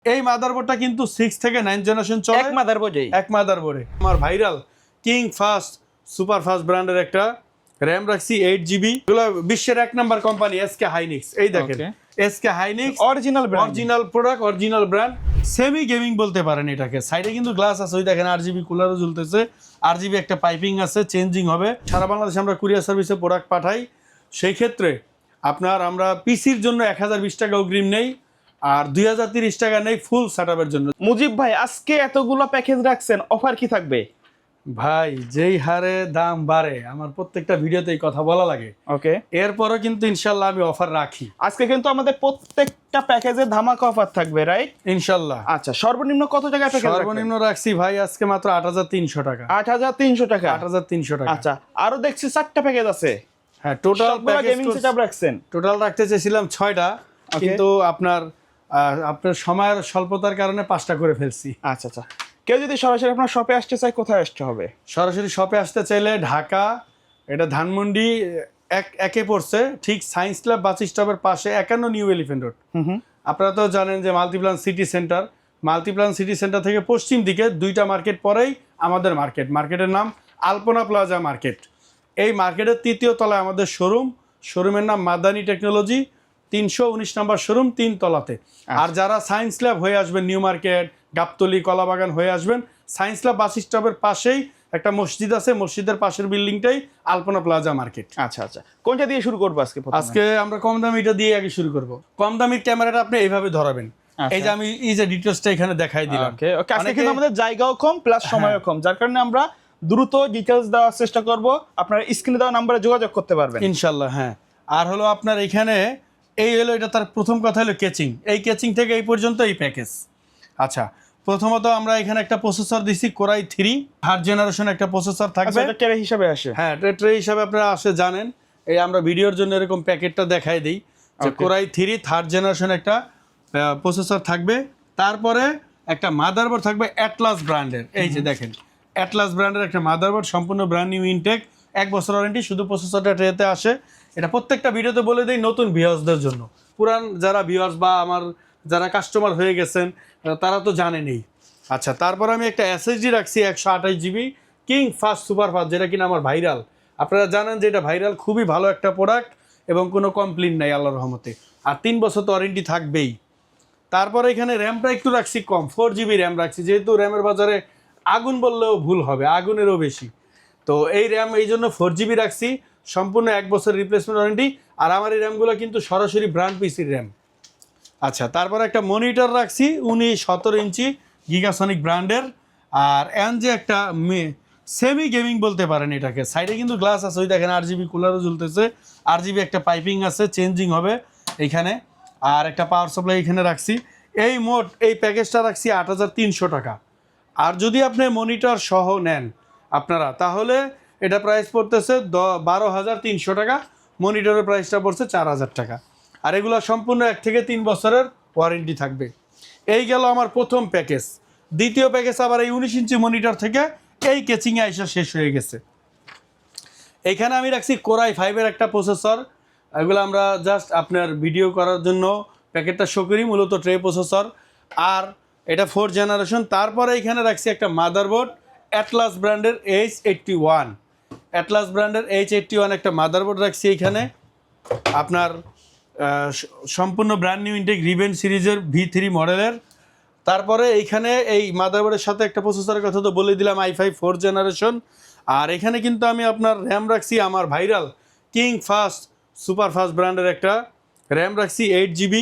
এই মাদারবোর্ডটা কিন্তু 6 থেকে 9 জেনারেশন চলে এক মাদারবোর্ডে। আমার viral king fast super fast ব্র্যান্ডের একটা র‍্যাম রাখছি 8GB। এগুলো বিশ্বের এক নাম্বার কোম্পানি এসকে হাইনিক্স। এই দেখেন SK Hynix original product, original brand, semi gaming বলতে পারেন এটাকে। সাইডে কিন্তু গ্লাস আছে, ওই দেখেন RGB কুলারও ঝুলতেছে, RGB একটা পাইপিং আছে, চেঞ্জিং হবে। সারা বাংলাদেশে আমরা কুরিয়ার সার্ভিসে প্রোডাক্ট পাঠাই। সেই ক্ষেত্রে আমরা পিসির জন্য 1020 টাকা অগ্রিম নেই, আর 2030 টাকা নেই ফুল সেটআপের জন্য। মুজিব ভাই, আজকে এতগুলো প্যাকেজ রাখছেন, অফার কি থাকবে? ভাই যেই হারে দাম বাড়ে আমার প্রত্যেকটা ভিডিওতেই কথা বলা লাগে। ওকে, এরপরও কিন্তু ইনশাল্লাহ আমি অফার রাখি। আজকে কিন্তু আমাদের প্রত্যেকটা প্যাকেজে ধামাকা অফার থাকবে, রাইট? ইনশাল্লাহ। আচ্ছা, সর্বনিম্ন কত টাকায় প্যাকেজ? সর্বনিম্ন রাখছি ভাই আজকে মাত্র 8300 টাকা। 8300 টাকা। 8300 টাকা। আচ্ছা, আরো দেখছি 4টা প্যাকেজ আছে। হ্যাঁ, টোটাল গেমিং সেটআপ রাখছেন। টোটাল রাখতে চেয়েছিলাম 6টা, কিন্তু আপনার সময়ের স্বল্পতার কারণে 5টা করে ফেলছি। আচ্ছা আচ্ছা, কেউ যদি সরাসরি আপনার শপে আসতে চায়, কোথায় আসতে হবে? সরাসরি শপে আসতে চাইলে ঢাকা, এটা ধানমন্ডি একে পড়ছে, ঠিক সায়েন্স ল্যাব বাস স্টপের পাশে 51 নিউ এলিফ্যান্ট রোড। আপনারা তো জানেন যে মাল্টিপ্লান সিটি সেন্টার থেকে পশ্চিম দিকে 2টা মার্কেট পরেই আমাদের মার্কেটের নাম আলপনা প্লাজা মার্কেট। এই মার্কেটের 3য় তলায় আমাদের শোরুমের নাম মাদানী টেকনোলজি, 319 নম্বর শোরুম, 3 তলাতে। আর যারা সায়েন্স ল্যাব হয়ে আসবেন, নিউ মার্কেট, গাবতলী, কলাবাগান হয়ে আসবেন, সায়েন্স ল্যাব বাস স্টপের পাশেই একটা মসজিদ আছে, মসজিদের পাশের বিল্ডিংটাই আলপনা প্লাজা মার্কেট। আচ্ছা আচ্ছা, কোনটা দিয়ে শুরু করবো আজকে? আজকে আমরা কম দামিটা দিয়ে আগে শুরু করব। কম দামির ক্যামেরাটা আপনি এইভাবে ধরাবেন। এই যে আমি ডিটেইলসটা এখানে দেখাই দিলাম। ওকে, আজকে কিন্তু আমাদের জায়গাও কম প্লাস সময়ও কম, যার কারণে আমরা দ্রুত ডিটেইলস দেওয়ার চেষ্টা করব। আপনারা স্ক্রিনে দেওয়া নম্বরে যোগাযোগ করতে পারবেন ইনশাআল্লাহ। হ্যাঁ, আর হলো আপনার এখানে এটা তার প্রথম কথা হলো কেচিং। এই কেচিং থেকে এই পর্যন্ত এই প্যাকেজ। আচ্ছা, প্রথমত আমরা এখানে একটা প্রসেসর দিছি কোরাই 3 থার্ড জেনারেশন একটা প্রসেসর থাকবে। এটা ট্রে হিসেবে আসে। হ্যাঁ, ট্রে হিসেবে আপনারা জানেন। এই আমরা ভিডিওর জন্য এরকম প্যাকেটটা দেখাই দিই যে কোরাই 3 থার্ড জেনারেশন একটা প্রসেসর থাকবে। তারপরে একটা মাদারবোর্ড থাকবে অ্যাটলাস ব্র্যান্ডের। এই যে দেখেন অ্যাটলাস ব্র্যান্ডের একটা মাদারবোর্ড, সম্পূর্ণ ব্র্যান্ড নিউ ইনটেক, 1 বছর ওয়ারেন্টি। শুধু প্রসেসরটা ট্রেতে আসে। এটা প্রত্যেকটা ভিডিওতে বলে দিই নতুন ভিউয়ার্সদের জন্য। পুরান যারা ভিউয়ার্স বা আমার যারা কাস্টমার হয়ে গেছেন তারা তো জানেনই। আচ্ছা, তারপর আমি একটা SSD রাখছি 128GB king fast super fast, যেটা কিনা আমার ভাইরাল। আপনারা জানেন যে এটা ভাইরাল, খুবই ভালো একটা প্রোডাক্ট এবং কোনো কমপ্লেইন নাই আল্লাহর রহমতে। আর 3 বছর তো ওয়ারেন্টি থাকবেই। তারপরে এখানে র্যামটা একটু রাখছি কম, 4GB র্যাম রাখছি, যেহেতু র্যামের বাজারে আগুন বললেও ভুল হবে, আগুনেরও বেশি। তো এই র্যাম এই জন্য 4GB রাখছি, সম্পূর্ণ 1 বছর রিপ্লেসমেন্ট ওয়ারেন্টি। আর আমার এই র্যামগুলো কিন্তু সরাসরি ব্র্যান্ড পিসির র্যাম। আচ্ছা, তারপরে একটা মনিটর রাখছি 17 ইঞ্চি গিগাসনিক ব্র্যান্ডের। আর যে একটা সেমি গেমিং বলতে পারেন এটাকে। সাইডে কিন্তু গ্লাস আছে, ওই দেখেন RGB কুলারও ঝুলতেছে, RGB একটা পাইপিং আছে, চেঞ্জিং হবে এইখানে। আর একটা পাওয়ার সাপ্লাই এখানে রাখছি। এই মোট এই প্যাকেজটা রাখছি 8300 টাকা। আর যদি আপনি মনিটর সহ নেন আপনারা, তাহলে এটা প্রাইস পড়তেছে 12300 টাকা। মনিটরের প্রাইসটা পড়ছে 4000 টাকা। আর এগুলো সম্পূর্ণ 1 থেকে 3 বছরের ওয়ারেন্টি থাকবে। এই গেল আমার প্রথম প্যাকেজ। দ্বিতীয় প্যাকেজ আবার এই 19 ইঞ্চি মনিটর থেকে এই কেচিংয়ে আইসা শেষ হয়ে গেছে। এইখানে আমি রাখছি কোরাই 5-এর একটা প্রসেসর। এগুলো আমরা জাস্ট আপনার ভিডিও করার জন্য প্যাকেটটা শো করি, মূলত ট্রে প্রসেসর। আর এটা 4 জেনারেশন। তারপরে এখানে রাখছি একটা মাদারবোর্ড অ্যাটলাস ব্র্যান্ডের H81। অ্যাটলাস ব্র্যান্ডের H81 একটা মাদারবোর্ড রাখছি এইখানে, আপনার সম্পূর্ণ ব্র্যান্ড নিউ ইনটেক রিবেন সিরিজের V3 মডেলের। তারপরে এইখানে এই মাদারবোর্ডের সাথে একটা প্রসেসরের কথা তো বলে দিলাম, i5 4 জেনারেশন। আর এখানে কিন্তু আমি আপনার র্যাম রাখছি আমার viral king fast super fast ব্র্যান্ডের একটা র্যাম রাখছি 8GB।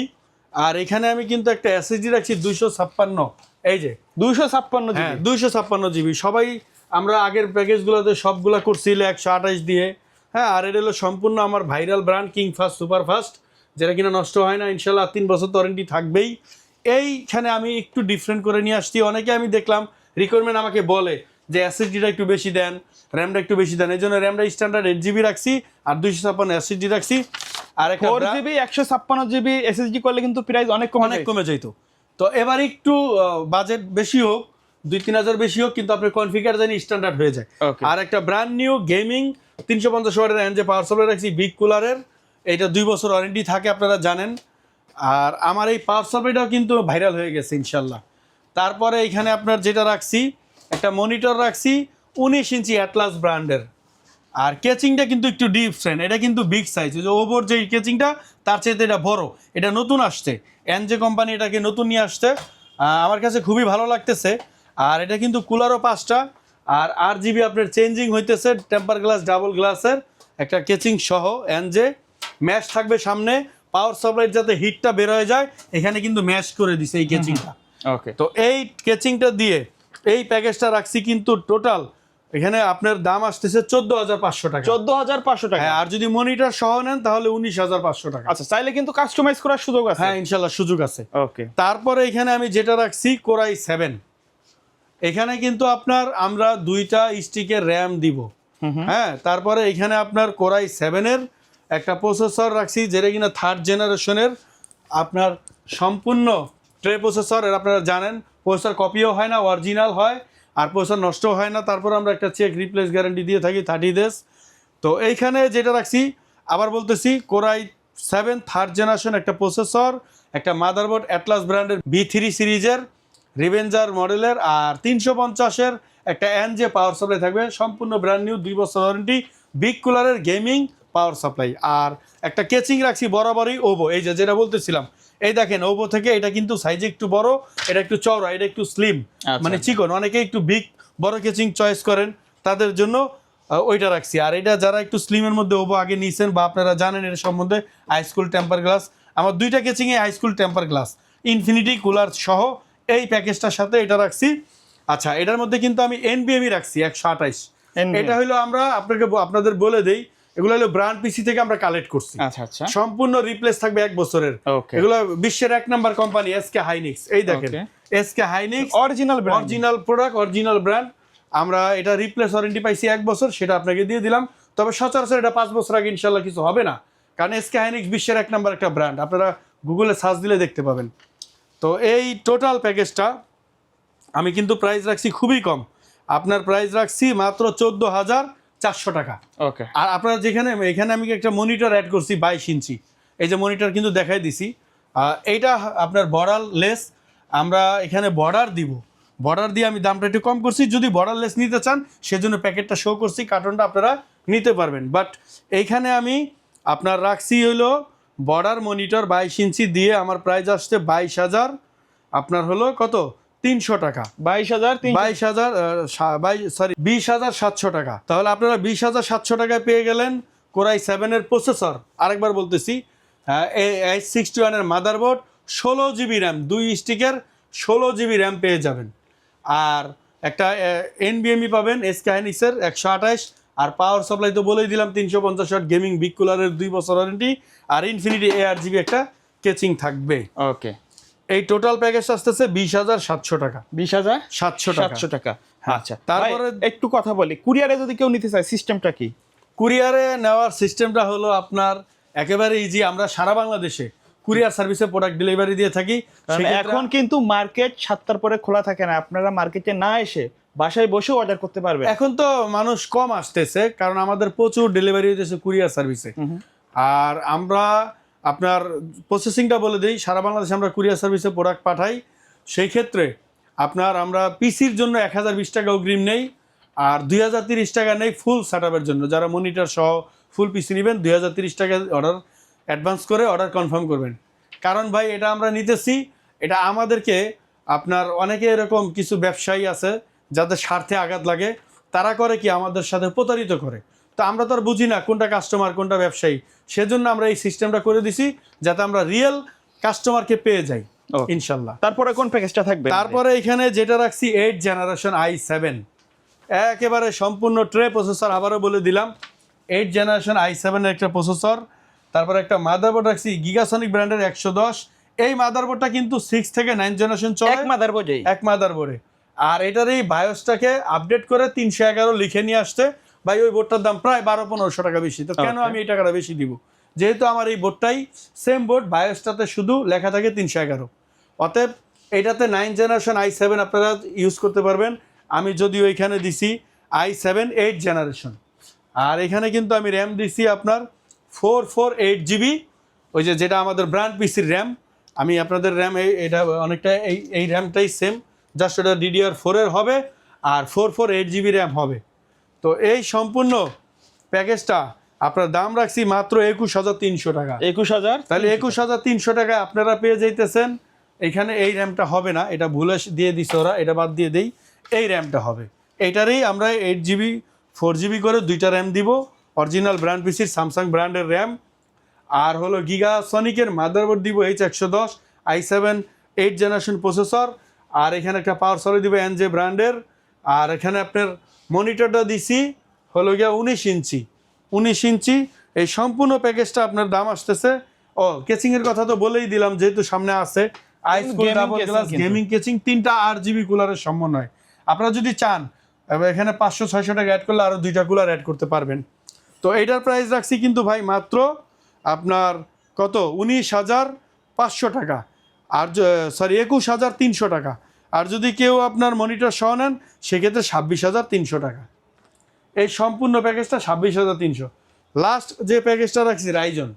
আর এখানে আমি কিন্তু একটা SSD রাখছি 256। এই যে 256GB। হ্যাঁ, 256GB। সবাই আমরা আগের প্যাকেজগুলোতে সবগুলা করছিল 128 দিয়ে। হ্যাঁ, আর এটা হলো সম্পূর্ণ আমার viral brand king fast super fast, যেটা কিনা নষ্ট হয় না ইনশাল্লাহ, 3 বছর তো ওয়ারেন্টি থাকবেই। এইখানে আমি একটু ডিফারেন্ট করে নিয়ে আসছি। অনেকে আমি দেখলাম রিকোয়ারমেন্ট আমাকে বলে যে SSDটা একটু বেশি দেন, র্যামটা একটু বেশি দেন। এই জন্য র্যামটা স্ট্যান্ডার্ড 8GB রাখছি আর 256 SSD রাখছি। আর 4GB 156GB SSD করলে কিন্তু প্রাইস অনেক কমে যেত। তো এবার একটু বাজেট বেশি হোক, 2-3 হাজার বেশি হোক, কিন্তু আপনার কনফিগার জানি স্ট্যান্ডার্ড হয়ে যায়। আর একটা ব্র্যান্ড নিউ গেমিং 350 ওয়াটের যে পাওয়ার সাপ্লাই রাখছি বিগ কুলারের। এটা 2 বছর ওয়ারেন্টি থাকে, আপনারা জানেন। আর আমার এই পাওয়ার সাপ্লাইটাও কিন্তু ভাইরাল হয়ে গেছে ইনশাল্লাহ। তারপরে এখানে আপনার যেটা রাখছি, একটা মনিটর রাখছি 19 ইঞ্চি অ্যাটলাস ব্র্যান্ডের। আর কেচিংটা কিন্তু একটু ডিফারেন্ট, এটা কিন্তু বিগ সাইজ। যে ওপর যে কেচিংটা তার চাইতে এটা বড়, এটা নতুন আসছে, এনজে কোম্পানি এটাকে নতুন নিয়ে আসছে। আমার কাছে খুবই ভালো লাগতেছে। আর এটা কিন্তু কুলারও 5টা, আর RGB আপনার চেঞ্জিং হইতেছে, টেম্পার গ্লাস ডাবল গ্লাসের একটা কেচিং সহ এনজে। ম্যাশ থাকবে সামনে, পাওয়ার সাপ্লাই যাতে হিটটা বের হয়ে যায় এখানে কিন্তু ম্যাশ করে দিছে এই কেচিংটা। ওকে, তো এই কেচিংটা দিয়ে এই প্যাকেজটা রাখছি কিন্তু টোটাল এখানে আপনার দাম আসতেছে 14,500 টাকা। 14,500 টাকা। হ্যাঁ, আর যদি মনিটর সহ নেন তাহলে 19,500 টাকা। আচ্ছা, চাইলে কিন্তু কাস্টমাইজ করার সুযোগ আছে। হ্যাঁ, ইনশাল্লাহ সুযোগ আছে। ওকে, তারপরে এখানে আমি যেটা রাখছি কোরাই 7, এখানে কিন্তু আপনার আমরা 2টা স্টিকের র্যাম দিব। হ্যাঁ, তারপরে এখানে আপনার কোরাই 7-এর একটা প্রসেসর রাখছি, যেটা কিনা 3rd জেনারেশনের আপনার সম্পূর্ণ ট্রে প্রসেসর। এর আপনারা জানেন প্রসেসর কপিও হয় না, অরিজিনাল হয়, আর প্রসেসর নষ্ট হয় না। তারপর আমরা একটা চেক রিপ্লেস গ্যারান্টি দিয়ে থাকি 30 days। তো এইখানে যেটা রাখছি আবার বলতেছি, কোরাই 7 3rd জেনারেশন একটা প্রসেসর, একটা মাদারবোর্ড অ্যাটলাস ব্র্যান্ডের B3 সিরিজের রিভেঞ্জার মডেলের, আর 350-এর একটা এনজে পাওয়ার সাপ্লাই থাকবে, সম্পূর্ণ ব্র্যান্ড নিউ, 2 বছর ওয়ারেন্টি, বিগ কুলারের গেমিং পাওয়ার সাপ্লাই। আর একটা কেচিং রাখছি বরাবরই ওভো, এই যে যেটা বলতেছিলাম, এই দেখেন ওভো থেকে এটা কিন্তু সাইজে একটু বড়, এটা একটু চওড়া, এটা একটু স্লিম, মানে চিকন। অনেকে একটু বিগ বড় কেচিং চয়েস করেন, তাদের জন্য ওইটা রাখছি। আর এটা যারা একটু স্লিমের মধ্যে ওভো আগে নিয়েছেন বা আপনারা জানেন এর সম্বন্ধে, হাইস্কুল টেম্পার গ্লাস, আমার 2টা কেচিংয়ে হাইস্কুল টেম্পার গ্লাস ইনফিনিটি কুলার সহ এই প্যাকেজটার সাথে এটা রাখছি। আচ্ছা, এটার মধ্যে কিন্তু আমি NVMe রাখছি 128। এটা হলো আমরা আপনাদের বলে দেই, এগুলো হলো ব্র্যান্ড পিসি থেকে আমরা কালেক্ট করছি। আচ্ছা আচ্ছা, সম্পূর্ণ রিপ্লেস থাকবে 1 বছরের। এগুলো বিশ্বের 1 নাম্বার কোম্পানি SK হাইনিক্স। এই দেখেন SK Hynix original product, original brand. আমরা এটা রিপ্লেস ওয়ারেন্টি পাইছি 1 বছর, সেটা আপনাকে দিয়ে দিলাম। তবে সচরাচর এটা 5 বছর আগে ইনশাল্লাহ কিছু হবে না, কারণ SK হাইনিক্স বিশ্বের 1 নাম্বার একটা ব্র্যান্ড, আপনারা গুগলে সার্চ দিলে দেখতে পাবেন। তো এই টোটাল প্যাকেজটা আমি কিন্তু প্রাইস রাখছি খুবই কম, আপনার প্রাইস রাখছি মাত্র 14,400 টাকা। ওকে, আর আপনারা যেখানে এখানে আমি একটা মনিটর অ্যাড করছি 22 ইঞ্চি, এই যে মনিটর কিন্তু দেখাই দিছি। এইটা আপনার বর্ডার লেস, আমরা এখানে বর্ডার দিব, বর্ডার দিয়ে আমি দামটা একটু কম করছি। যদি বর্ডার লেস নিতে চান সেজন্য প্যাকেটটা শো করছি, কার্টনটা আপনারা নিতে পারবেন। বাট এইখানে আমি আপনার রাখছি হলো বর্ডার মনিটর 22 ইঞ্চি দিয়ে আমার প্রাইস আসছে 22,000, আপনার হলো কত 300 টাকা, 20,700 টাকা। তাহলে আপনারা 20,700 টাকায় পেয়ে গেলেন কোরাই 7-এর প্রসেসর। আরেকবার বলতেছি, H61-এর মাদারবোর্ড, 16 GB র্যাম, 2 স্টিকের 16 GB র্যাম পেয়ে যাবেন। আর একটা NVMe পাবেন SK হাইনিক্সের 128, আর পাওয়ার সাপ্লাই তো বলেই দিলাম 350 ওয়াট গেমিং বিগ কুলারের 2 বছর ওয়ারেন্টি, আর ইনফিনিটি ARGB একটা কেচিং থাকবে। ওকে, এই টোটাল প্যাকেজ আসতেছে 20,700 টাকা। 20,700 টাকা। আচ্ছা, তারপরে একটু কথা বলি, কুরিয়ারে যদি কেউ নিতে চায় সিস্টেমটা কি? কুরিয়ারে নেওয়ার সিস্টেমটা হলো আপনার একেবারে ইজি। আমরা সারা বাংলাদেশে কুরিয়ার সার্ভিসে প্রোডাক্ট ডেলিভারি দিয়ে থাকি। এখন কিন্তু মার্কেট 7টার পরে খোলা থাকে না, আপনারা মার্কেটে না এসে বাসায় বসে অর্ডার করতে পারবেন। এখন তো মানুষ কম আসতেছে, কারণ আমাদের প্রচুর ডেলিভারি হইতেছে কুরিয়ার সার্ভিসে। আর আমরা আপনার প্রসেসিংটা বলে দিই, সারা বাংলাদেশে আমরা কুরিয়ার সার্ভিসে প্রোডাক্ট পাঠাই। সেই ক্ষেত্রে আপনার আমরা পিসির জন্য 1,020 টাকা অগ্রিম নেই, আর 2,030 টাকা নেই ফুল সেটআপের জন্য। যারা মনিটর সহ ফুল পিসি নেবেন 2,030 টাকা অর্ডার অ্যাডভান্স করে অর্ডার কনফার্ম করবেন। কারণ ভাই এটা আমরা নিতেছি, এটা আমাদেরকে আপনার অনেকে এরকম কিছু ব্যবসায়ী আছে যাদের স্বার্থে আঘাত লাগে, তারা করে কি আমাদের সাথে প্রতারিত করে। তো আমরা তো আর বুঝি না কোনটা কাস্টমার কোনটা ব্যবসায়ী, সেজন্য আমরা এই সিস্টেমটা করে দিছি যাতে আমরা রিয়েল কাস্টমারকে পেয়ে যাই ইনশাল্লাহ। তারপরে কোন প্যাকেজটা থাকবে? তারপরে এখানে যেটা রাখছি 8 জেনারেশন i7, একেবারে সম্পূর্ণ ট্রে প্রসেসর। আবারও বলে দিলাম 8 জেনারেশন i7-এর একটা প্রসেসর। তারপরে একটা মাদারবোর্ড রাখছি গিগাসনিক ব্র্যান্ডের 110। এই মাদারবোর্ডটা কিন্তু 6 থেকে 9 জেনারেশন চলে এক মাদারবোর্ডে। আর এটার এই বায়োসটাকে আপডেট করে 311 লিখে নিয়ে আসতে, ভাই ওই বোর্ডটার দাম প্রায় 12-1500 টাকা বেশি। তো কেন আমি এই টাকাটা বেশি দিব, যেহেতু আমার এই বোর্ডটাই সেম বোর্ড, বায়োসটাতে শুধু লেখা থাকে 311। অতএব এটাতে 9 জেনারেশন i7 আপনারা ইউজ করতে পারবেন। আমি যদিও এখানে দিছি i7 8 জেনারেশন, আর এখানে কিন্তু আমি র্যাম দিছি আপনার 448 GB, ওই যেটা আমাদের ব্র্যান্ড পিসির র্যাম। আমি আপনাদের র্যাম এটা অনেকটা এই র্যামটাই সেম, জাস্ট ওটা DDR4 এর হবে আর 448GB র্যাম হবে। তো এই সম্পূর্ণ প্যাকেজটা আপনার দাম রাখছি মাত্র 21,300 টাকা। 21,000, তাহলে 21,300 টাকায় আপনারা পেয়ে যাইতেছেন। এখানে এই র্যামটা হবে না, এটা ভুলে দিয়ে দিছে ওরা, এটা বাদ দিয়ে দেই, এই র্যামটা হবে। এইটারই আমরা 8GB 4GB করে দুইটা র্যাম দিব, অরিজিনাল ব্র্যান্ড পিসির স্যামসাং ব্র্যান্ডের র্যাম। আর হলো গিগাসনিকের মাদারবোর্ড দিব H110 i7 8 জেনারেশন প্রসেসর। আর এখানে একটা পাওয়ার সলি দিব NJ ব্র্যান্ডের। আর এখানে আপনার মনিটরটা দিছি হলো গিয়া 19 ইঞ্চি। এই সম্পূর্ণ প্যাকেজটা আপনার দাম আসতেছে, কেচিংয়ের কথা তো বলেই দিলাম যেহেতু সামনে আছে, আইসকুল ডাবল গ্লাস গেমিং কেচিং, 3টা 8GB কুলারের সমন্বয়। আপনারা যদি চান এখানে 500-600 টাকা অ্যাড করলে আরও 2টা কুলার অ্যাড করতে পারবেন। তো এইটার প্রাইস রাখছি কিন্তু ভাই মাত্র আপনার কত, 19,500 টাকা। আর 21,300 টাকা। আর যদি কেউ আপনার মনিটর সহ নেন সেক্ষেত্রে 26,300 টাকা। এই সম্পূর্ণ প্যাকেজটা 26,300। লাস্ট যে প্যাকেজটা রাখছি রাইজন।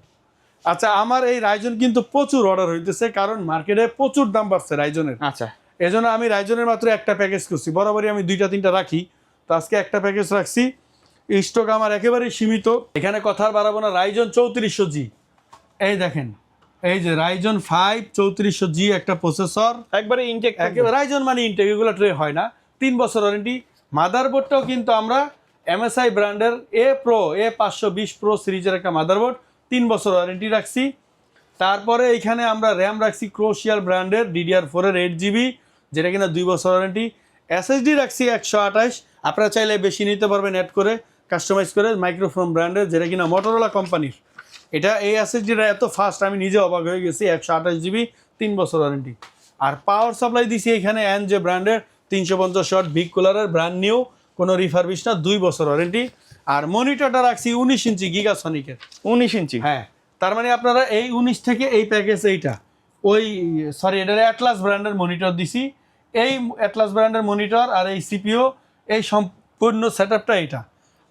আচ্ছা, আমার এই রাইজন কিন্তু প্রচুর অর্ডার হইতেছে, কারণ মার্কেটে প্রচুর দাম বাড়ছে রাইজনের। আচ্ছা, এজন্য আমি রাইজনের মাত্র একটা প্যাকেজ করছি, বরাবরই আমি 2-3টা রাখি, তো আজকে একটা প্যাকেজ রাখছি। স্টক আমার একেবারেই সীমিত, এখানে কথা আর বাড়াবো না। রাইজন 3400G, এই দেখেন, এই যে রাইজন 5 3400G একটা প্রসেসর, একবারে ইনটেক। রাইজন মানে ইনটেক, এগুলো ট্রে হয় না, 3 বছর ওয়ারেন্টি। মাদারবোর্ডটাও কিন্তু আমরা MSI ব্র্যান্ডের A520 Pro সিরিজের একটা মাদারবোর্ড, 3 বছর ওয়ারেন্টি রাখছি। তারপরে এখানে আমরা র্যাম রাখছি ক্রোশিয়াল ব্র্যান্ডের DDR4 এর 8GB, যেটা কিনা 2 বছর ওয়ারেন্টি। SSD রাখছি 128, আপনারা চাইলে বেশি নিতে পারবেন অ্যাড করে, কাস্টমাইজ করে। মাইক্রোফোন ব্র্যান্ডের, যেটা কিনা মোটরোলা কোম্পানির। এটা এই SSDটা এত ফাস্ট, আমি নিজে অবাক হয়ে গেছি। 128GB, 3 বছর ওয়ারেন্টি। আর পাওয়ার সাপ্লাই দিছি এখানে NJ ব্র্যান্ডের 350 ওয়াট বিগ কুলারের, ব্র্যান্ড নিউ, কোনো রিফারবিশ না, 2 বছর ওয়ারেন্টি। আর মনিটরটা রাখছি 19 ইঞ্চি গিগাসনিকের। 19 ইঞ্চি, হ্যাঁ, তার মানে আপনারা এই 19 থেকে এই প্যাকেজ, এইটা এটার অ্যাটলাস ব্র্যান্ডের মনিটর দিছি। এই অ্যাটলাস ব্র্যান্ডের মনিটর আর এই CPU, এই সম্পূর্ণ সেটআপটা এটা।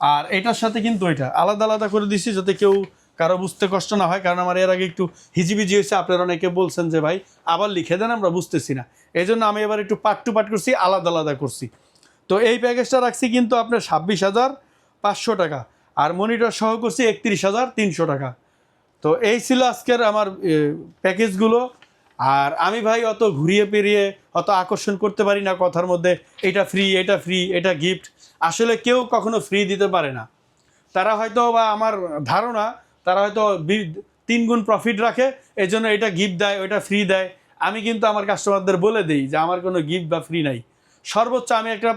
আর এটার সাথে কিন্তু এটা আলাদা আলাদা করে দিছি, যাতে কেউ কারো বুঝতে কষ্ট না হয়, কারণ আমার এর আগে একটু হিজিবিজি হয়েছে। আপনারা অনেকে বলছেন যে ভাই আবার লিখে দেন, আমরা বুঝতেছি না। এই জন্য আমি এবার একটু পার্ট টু পার্ট করছি, আলাদা আলাদা করছি। তো এই প্যাকেজটা রাখছি কিন্তু আপনার 26,500 টাকা, আর মনিটর সহ করছি 31,300 টাকা। তো এই ছিল আজকের আমার প্যাকেজগুলো। আর আমি ভাই অত ঘুরিয়ে পেরিয়ে অত আকর্ষণ করতে পারি না কথার মধ্যে, এটা ফ্রি, এটা ফ্রি, এটা গিফট। আসলে কেউ কখনো ফ্রি দিতে পারে না। তারা হয়তো, বা আমার ধারণা, তারা হয়তো 3 গুণ প্রফিট রাখে, এই জন্য এটা গিফট দেয়, ওইটা ফ্রি দেয়। আমি কিন্তু আমার কাস্টমারদের বলে দিই যে আমার কোনো গিফট বা ফ্রি নাই। সর্বোচ্চ আমি একটা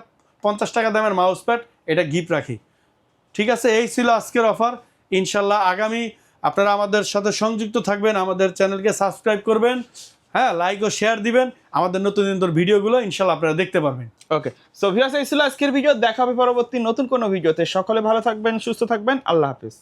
50 টাকা দামের মাউস প্যাড এটা গিফট রাখি। ঠিক আছে, এই ছিল আজকের অফার। ইনশাল্লাহ আগামী আপনারা আমাদের সাথে সংযুক্ত থাকবেন, আমাদের চ্যানেলকে সাবস্ক্রাইব করবেন, হ্যাঁ, লাইক ও শেয়ার দিবেন। আমাদের নতুন নতুন ভিডিওগুলো ইনশাল্লাহ আপনারা দেখতে পারবেন। ওকে, সো ভিউয়ার্স, এই ছিল আজকের ভিডিও। দেখা হবে পরবর্তী নতুন কোনো ভিডিওতে। সকলে ভালো থাকবেন, সুস্থ থাকবেন। আল্লাহ হাফেজ।